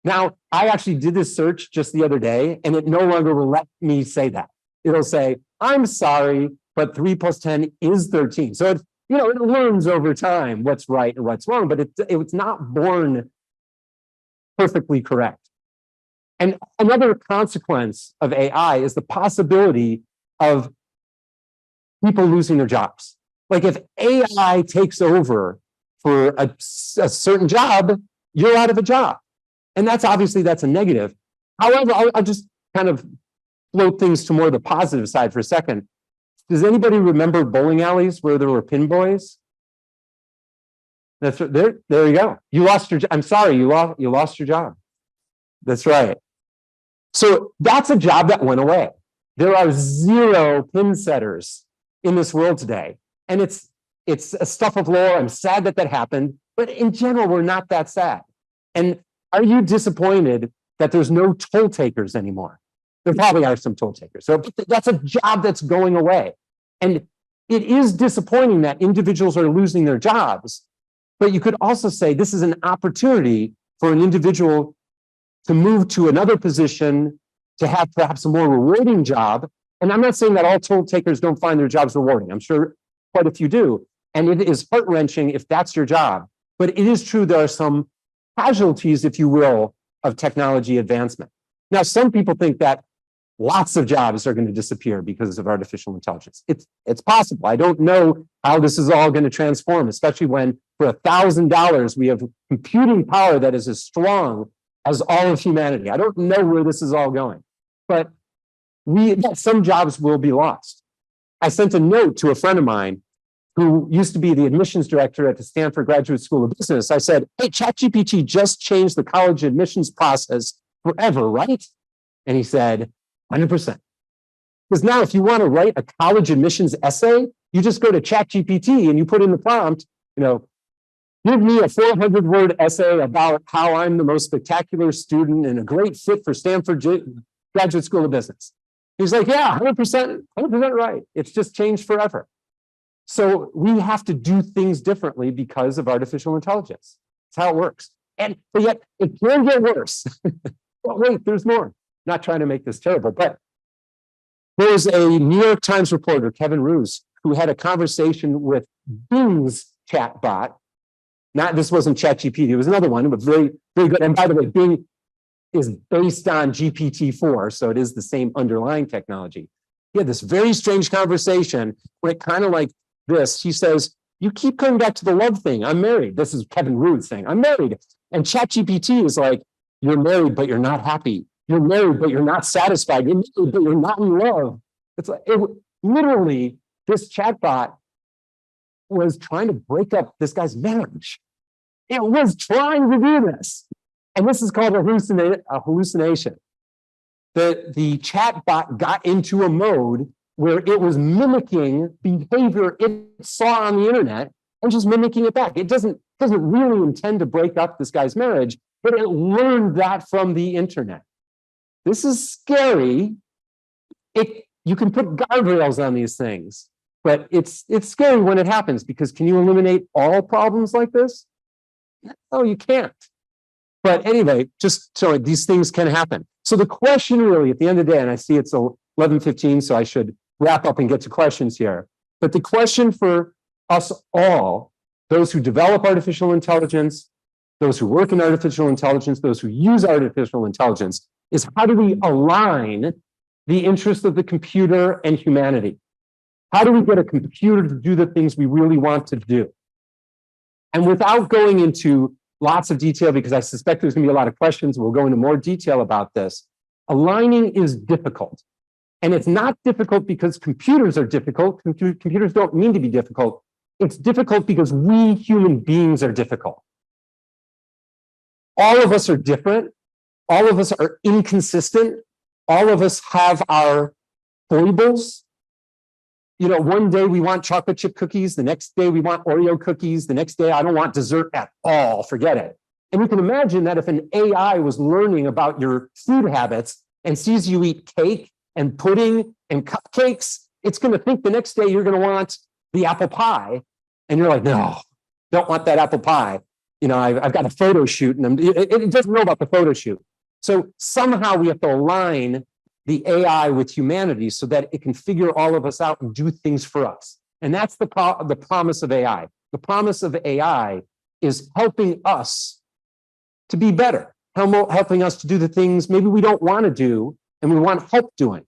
Now, I actually did this search just the other day and it no longer will let me say that. It'll say, I'm sorry, but 3 plus 10 is 13. So it learns over time what's right and what's wrong, but it's not born perfectly correct. And another consequence of AI is the possibility of people losing their jobs. Like if AI takes over for a certain job, you're out of a job. And that's a negative. However, I'll just kind of float things to more the positive side for a second. Does anybody remember bowling alleys where there were pin boys? That's there you go. You lost your, I'm sorry, you lost your job. That's right. So that's a job that went away. There are 0 pin setters in this world today. And it's a stuff of lore. I'm sad that happened, but in general, we're not that sad. And are you disappointed that there's no toll takers anymore? There probably are some toll takers. So that's a job that's going away. And it is disappointing that individuals are losing their jobs, but you could also say this is an opportunity for an individual to move to another position, to have perhaps a more rewarding job. And I'm not saying that all toll takers don't find their jobs rewarding. I'm sure quite a few do. And it is heart-wrenching if that's your job. But it is true there are some casualties, if you will, of technology advancement. Now, some people think that lots of jobs are going to disappear because of artificial intelligence. It's possible. I don't know how this is all going to transform, especially when for $1,000 we have computing power that is as strong as all of humanity. I don't know where this is all going, but some jobs will be lost. I sent a note to a friend of mine who used to be the admissions director at the Stanford Graduate School of Business. I said, hey, ChatGPT just changed the college admissions process forever, right? And he said, 100%. Because now if you want to write a college admissions essay, you just go to ChatGPT and you put in the prompt, give me a 400-word essay about how I'm the most spectacular student and a great fit for Stanford Graduate School of Business. He's like, yeah, 100% right. It's just changed forever. So we have to do things differently because of artificial intelligence. That's how it works. But yet it can get worse. But wait, there's more. Not trying to make this terrible, but there's a New York Times reporter, Kevin Roose, who had a conversation with Bing's chatbot. This wasn't ChatGPT, it was another one, but very, very good. And by the way, Bing is based on GPT-4, so it is the same underlying technology. He had this very strange conversation where it kind of like this. He says, you keep coming back to the love thing. I'm married. This is Kevin Roose saying, I'm married. And ChatGPT is like, you're married, but you're not happy. You're married, but you're not satisfied. You're married, but you're not in love. It's like, literally, this chatbot was trying to break up this guy's marriage. It was trying to do this. And this is called a hallucination. The chatbot got into a mode where it was mimicking behavior it saw on the internet and just mimicking it back. It doesn't really intend to break up this guy's marriage, but it learned that from the internet. This is scary. You can put guardrails on these things, but it's scary when it happens, because can you eliminate all problems like this? No, you can't. But anyway, just so these things can happen. So the question really at the end of the day, and I see it's 11:15, so I should wrap up and get to questions here. But the question for us all, those who develop artificial intelligence, those who work in artificial intelligence, those who use artificial intelligence, is how do we align the interests of the computer and humanity? How do we get a computer to do the things we really want to do? And without going into lots of detail, because I suspect there's going to be a lot of questions, we'll go into more detail about this. Aligning is difficult. And it's not difficult because computers are difficult. Computers don't mean to be difficult. It's difficult because we human beings are difficult. all of us are different. All of us are inconsistent. All of us have our foibles. You know, one day we want chocolate chip cookies. The next day we want Oreo cookies. The next day I don't want dessert at all. Forget it. And you can imagine that if an AI was learning about your food habits and sees you eat cake and pudding and cupcakes, it's going to think the next day you're going to want the apple pie. And you're like, no, don't want that apple pie. You know, I've got a photo shoot and it doesn't know about the photo shoot. So somehow we have to align the AI with humanity so that it can figure all of us out and do things for us. And that's the promise of AI. The promise of AI is helping us to be better, helping us to do the things maybe we don't want to do and we want help doing,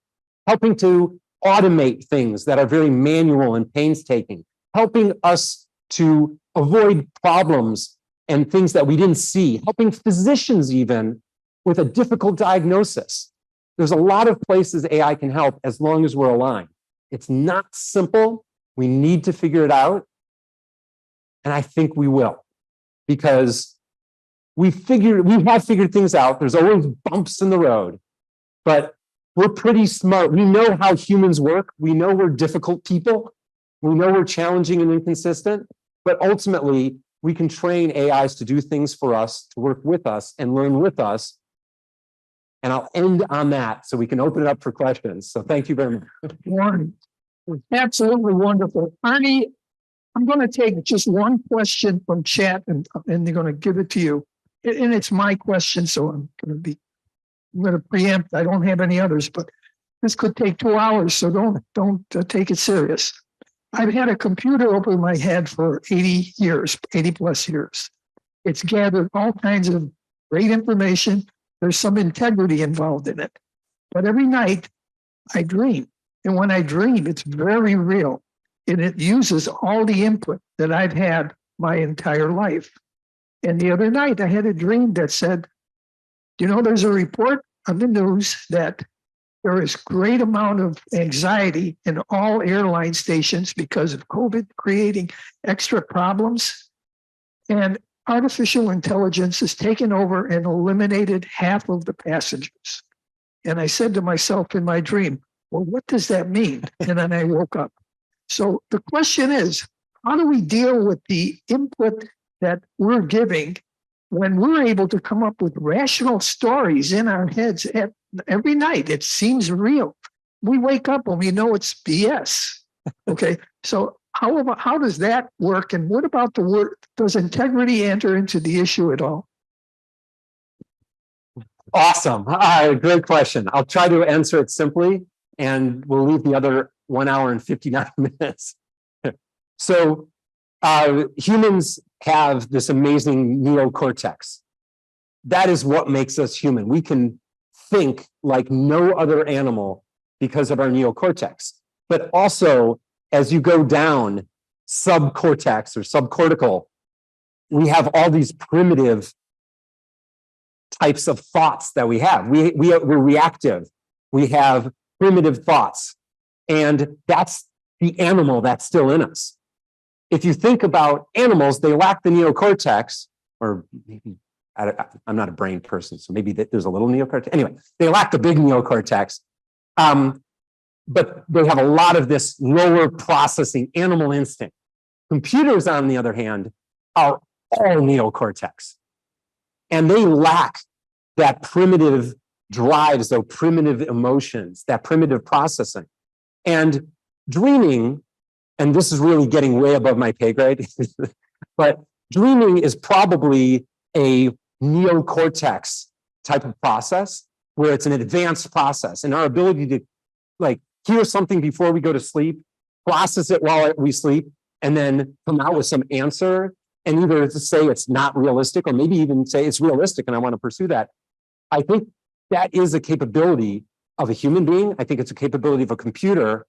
helping to automate things that are very manual and painstaking, helping us to avoid problems and things that we didn't see, helping physicians even with a difficult diagnosis. There's a lot of places AI can help as long as we're aligned. It's not simple. We need to figure it out. And I think we will, because we have figured things out. There's always bumps in the road, but we're pretty smart. We know how humans work. We know we're difficult people. We know we're challenging and inconsistent, but ultimately we can train AIs to do things for us, to work with us and learn with us. And I'll end on that so we can open it up for questions. So thank you very much. Warren, absolutely wonderful. Arnie, I'm going to take just one question from chat and they're going to give it to you. And it's my question, so I'm going to preempt. I don't have any others, but this could take 2 hours, so don't take it serious. I've had a computer over my head for 80 plus years. It's gathered all kinds of great information. There's some integrity involved in it. But every night I dream. And when I dream, it's very real. And it uses all the input that I've had my entire life. And the other night I had a dream that said, you know, there's a report on the news that there is great amount of anxiety in all airline stations because of COVID creating extra problems. And artificial intelligence has taken over and eliminated half of the passengers. And I said to myself in my dream, well, what does that mean? And then I woke up. So the question is, how do we deal with the input that we're giving when we're able to come up with rational stories in our heads every night? It seems real. We wake up and we know it's BS. Okay, so how does that work? And what about the word? Does integrity enter into the issue at all? Awesome. Great question. I'll try to answer it simply, and we'll leave the other 1 hour and 59 minutes. So humans have this amazing neocortex. That is what makes us human. We can think like no other animal because of our neocortex. But also, as you go down subcortex or subcortical, we have all these primitive types of thoughts that we have. We're reactive. We have primitive thoughts. And that's the animal that's still in us. If you think about animals, they lack the neocortex, or maybe, I'm not a brain person, so maybe there's a little neocortex. Anyway, they lack the big neocortex. But they have a lot of this lower processing animal instinct. Computers, on the other hand, are all neocortex. And they lack that primitive drives, those primitive emotions, that primitive processing. And dreaming, and this is really getting way above my pay grade, but dreaming is probably a neocortex type of process where it's an advanced process. And our ability to hear something before we go to sleep, process it while we sleep, and then come out with some answer, and either to say it's not realistic or maybe even say it's realistic and I want to pursue that. I think that is a capability of a human being. I think it's a capability of a computer.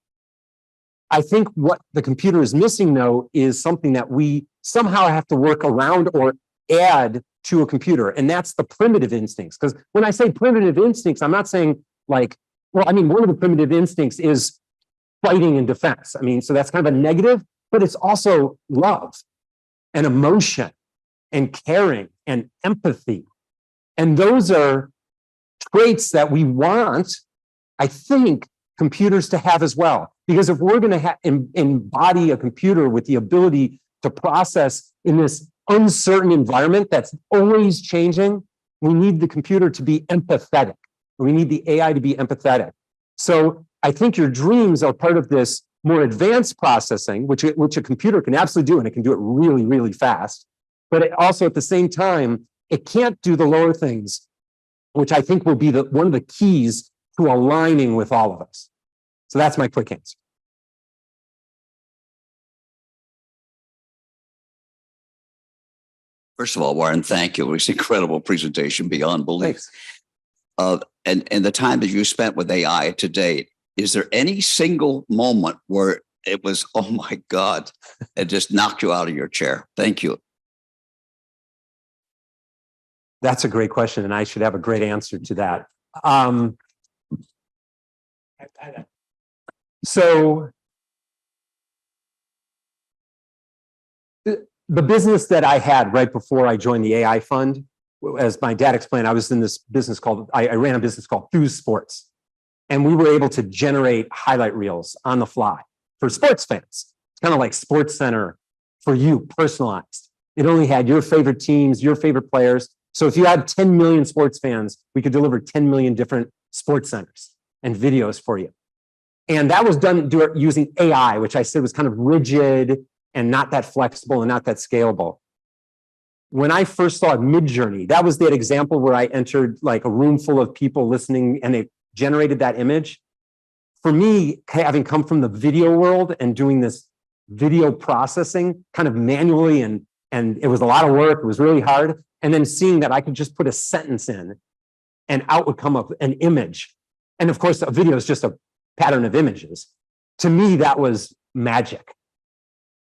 I think what the computer is missing, though, is something that we somehow have to work around or add to a computer, and that's the primitive instincts. Because when I say primitive instincts, I'm not saying one of the primitive instincts is fighting and defense. So that's kind of a negative, but it's also love and emotion and caring and empathy And those are traits that we want, I think, computers to have as well. Because if we're going to embody a computer with the ability to process in this uncertain environment that's always changing, we need the computer to be empathetic. We need the AI to be empathetic. So I think your dreams are part of this more advanced processing, which a computer can absolutely do, and it can do it really, really fast. But it also, at the same time, it can't do the lower things, which I think will be one of the keys to aligning with all of us. So that's my quick answer. First of all, Warren, thank you. It was an incredible presentation beyond belief. And the time that you spent with AI to date, is there any single moment where it was, oh my God, it just knocked you out of your chair? Thank you. That's a great question, and I should have a great answer to that. So the business that I had right before I joined the AI fund, as my dad explained, I was in this business I ran a business called Fuse Sports. And we were able to generate highlight reels on the fly for sports fans. It's kind of like Sports Center for you, personalized. It only had your favorite teams, your favorite players. So if you had 10 million sports fans, we could deliver 10 million different sports centers and videos for you. And that was done using AI, which I said was kind of rigid and not that flexible and not that scalable. When I first saw Midjourney, that was that example where I entered like a room full of people listening and they generated that image. For me, having come from the video world and doing this video processing kind of manually, and it was a lot of work, it was really hard. And then seeing that I could just put a sentence in and out would come up an image. And of course, a video is just a pattern of images. To me, that was magic.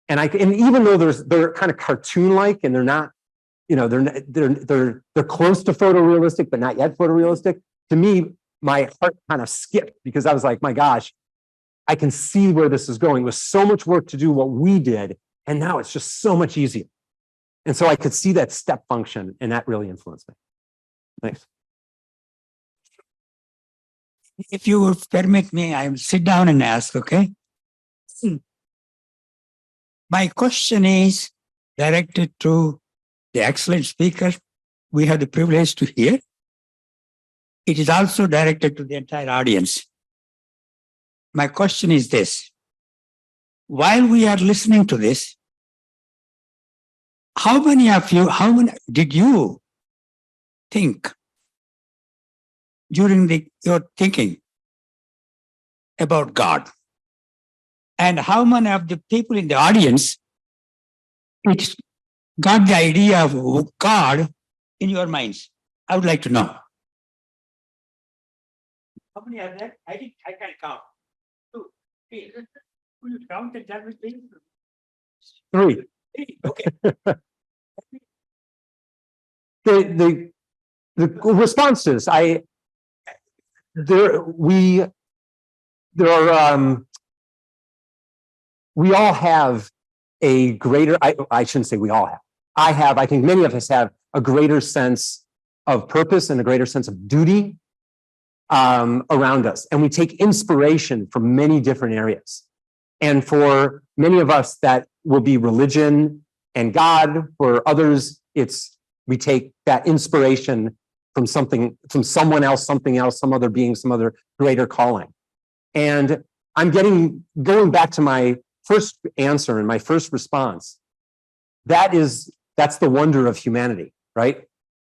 And even though they're kind of cartoon-like and they're not, they're close to photorealistic, but not yet photorealistic. To me, my heart kind of skipped because I was like, my gosh, I can see where this is going. It was so much work to do what we did, and now it's just so much easier. And so I could see that step function, and that really influenced me. Thanks. If you would permit me, I will sit down and ask, okay? My question is directed to the excellent speaker we have the privilege to hear. It is also directed to the entire audience. My question is this: while we are listening to this, how many did you think during your thinking about God? And how many of the people in the audience got the idea of God in your minds? I would like to know. How many are there? I can't count. 2, 3. Will you count it that with me? 3. 3. Okay. The responses, we all have a greater, I shouldn't say we all have. I think many of us have a greater sense of purpose and a greater sense of duty around us. And we take inspiration from many different areas. And for many of us, that will be religion and God. For others, we take that inspiration from someone else, something else, some other being, some other greater calling. And I'm going back to my first answer and my first response. That's the wonder of humanity, right?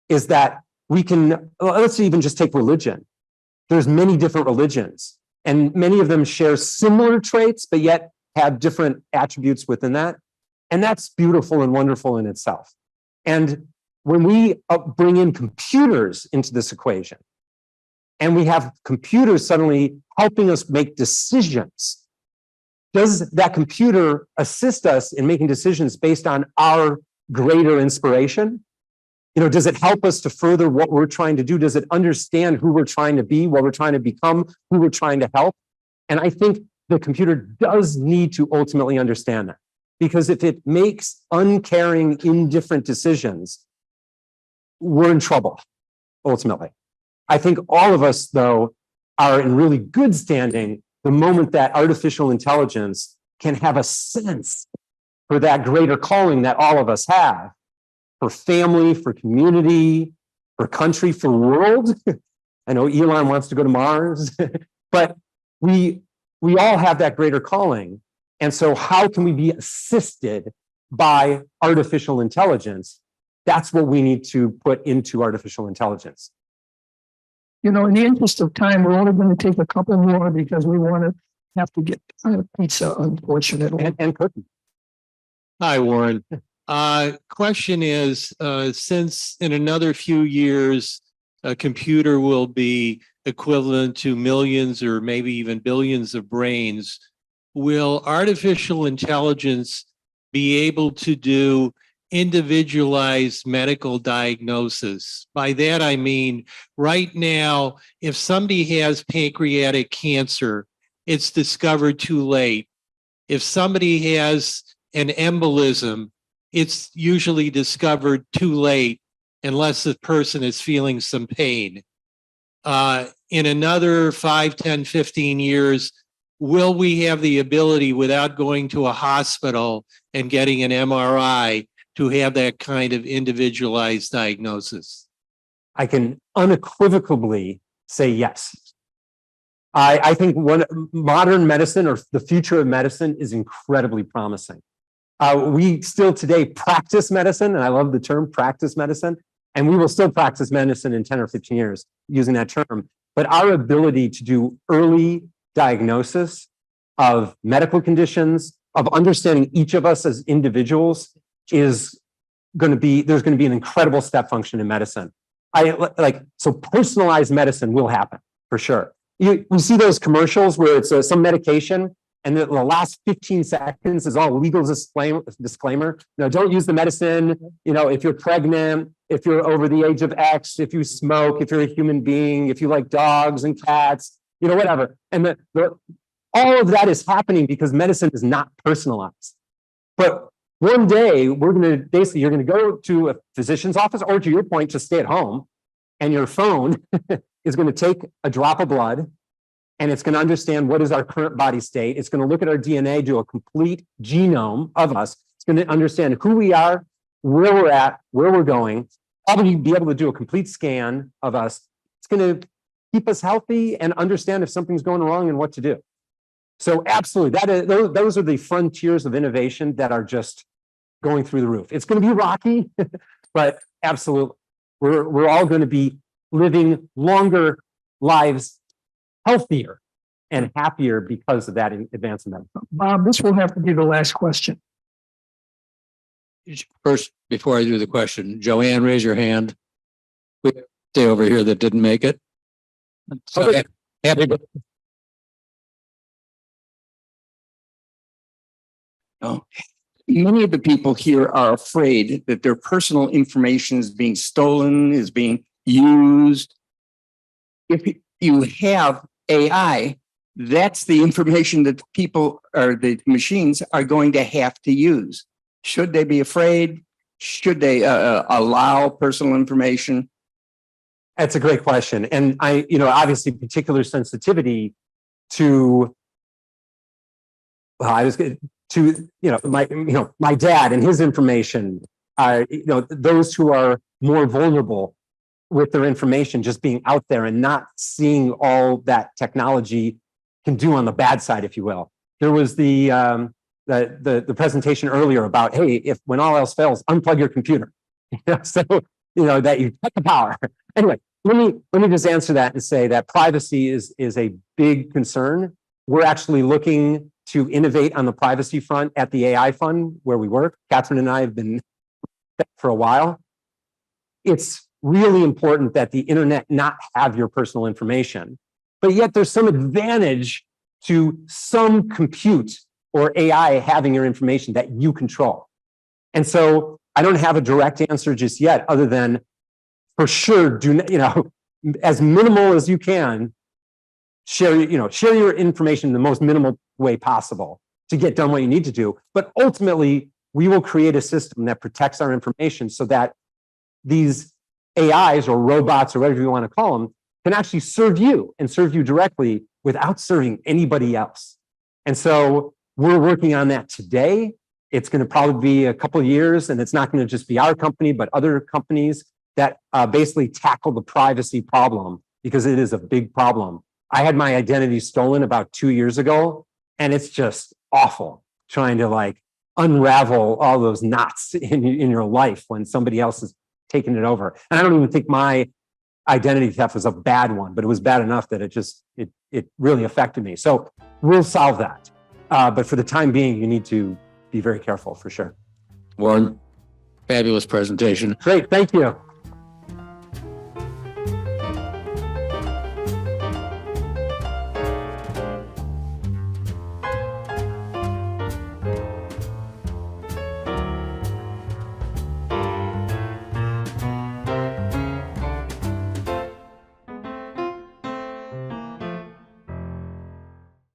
Is that let's even just take religion. There's many different religions, and many of them share similar traits, but yet have different attributes within that. And that's beautiful and wonderful in itself. And when we bring in computers into this equation, and we have computers suddenly helping us make decisions, does that computer assist us in making decisions based on our greater inspiration? Does it help us to further what we're trying to do? Does it understand who we're trying to be, what we're trying to become, who we're trying to help? And I think the computer does need to ultimately understand that. Because if it makes uncaring, indifferent decisions, we're in trouble. ultimately. I think all of us, though, are in really good standing the moment that artificial intelligence can have a sense for that greater calling that all of us have, for family, for community, for country, for world. I know Elon wants to go to Mars, but we all have that greater calling. And so how can we be assisted by artificial intelligence? That's what we need to put into artificial intelligence. You know, in the interest of time, we're only going to take a couple more because we want to have to get pizza, unfortunately. And cooking. Hi, Warren. Question is, since in another few years, a computer will be equivalent to millions or maybe even billions of brains, will artificial intelligence be able to do individualized medical diagnosis? By that, I mean, right now, if somebody has pancreatic cancer, it's discovered too late. If somebody has an embolism, it's usually discovered too late unless the person is feeling some pain. In another 5, 10, 15 years, will we have the ability without going to a hospital and getting an MRI to have that kind of individualized diagnosis? I can unequivocally say yes. I think modern medicine or the future of medicine is incredibly promising. We still today practice medicine, and I love the term practice medicine, and we will still practice medicine in 10 or 15 years using that term. But our ability to do early diagnosis of medical conditions, of understanding each of us as individuals is going to be, there's going to be an incredible step function in medicine. So personalized medicine will happen for sure. You see those commercials where it's some medication and the last 15 seconds is all legal disclaimer. No, don't use the medicine. You know, if you're pregnant, if you're over the age of X, if you smoke, if you're a human being, if you like dogs and cats, you know, whatever. And all of that is happening because medicine is not personalized. But one day you're going to go to a physician's office, or to your point, just stay at home, and your phone is going to take a drop of blood and it's going to understand what is our current body state. It's going to look at our DNA, do a complete genome of us. It's going to understand who we are, where we're at, where we're going, probably be able to do a complete scan of us. It's going to keep us healthy and understand if something's going wrong and what to do. So absolutely, those are the frontiers of innovation that are just going through the roof. It's going to be rocky, but absolutely, we're all going to be living longer lives, healthier and happier because of that advancement. Bob, this will have to be the last question. First, before I do the question, Joanne, raise your hand. We stay over here that didn't make it. So, Okay. Oh. Many of the people here are afraid that their personal information is being stolen, is being used. If you have AI, that's the information that people or the machines are going to have to use. Should they be afraid? Should they allow personal information? That's a great question. And obviously particular sensitivity to, my dad and his information, those who are more vulnerable with their information just being out there and not seeing all that technology can do on the bad side, if you will. There was the presentation earlier about, hey, when all else fails, unplug your computer. So, that you cut the power. Anyway, let me just answer that and say that privacy is a big concern. We're actually looking to innovate on the privacy front at the AI Fund where we work. Catherine and I have been for a while. It's really important that the internet not have your personal information, but yet there's some advantage to some compute or AI having your information that you control. And so I don't have a direct answer just yet, other than for sure, as minimal as you can, share your information in the most minimal way possible to get done what you need to do. But ultimately, we will create a system that protects our information so that these AIs or robots or whatever you want to call them can actually serve you and serve you directly without serving anybody else. And so we're working on that today. It's going to probably be a couple of years, and it's not going to just be our company, but other companies that basically tackle the privacy problem, because it is a big problem. I had my identity stolen about 2 years ago, and it's just awful trying to like unravel all those knots in your life when somebody else is taking it over. And I don't even think my identity theft was a bad one, but it was bad enough that it really affected me. So we'll solve that. But for the time being, you need to be very careful for sure. Warren, fabulous presentation. Great, thank you.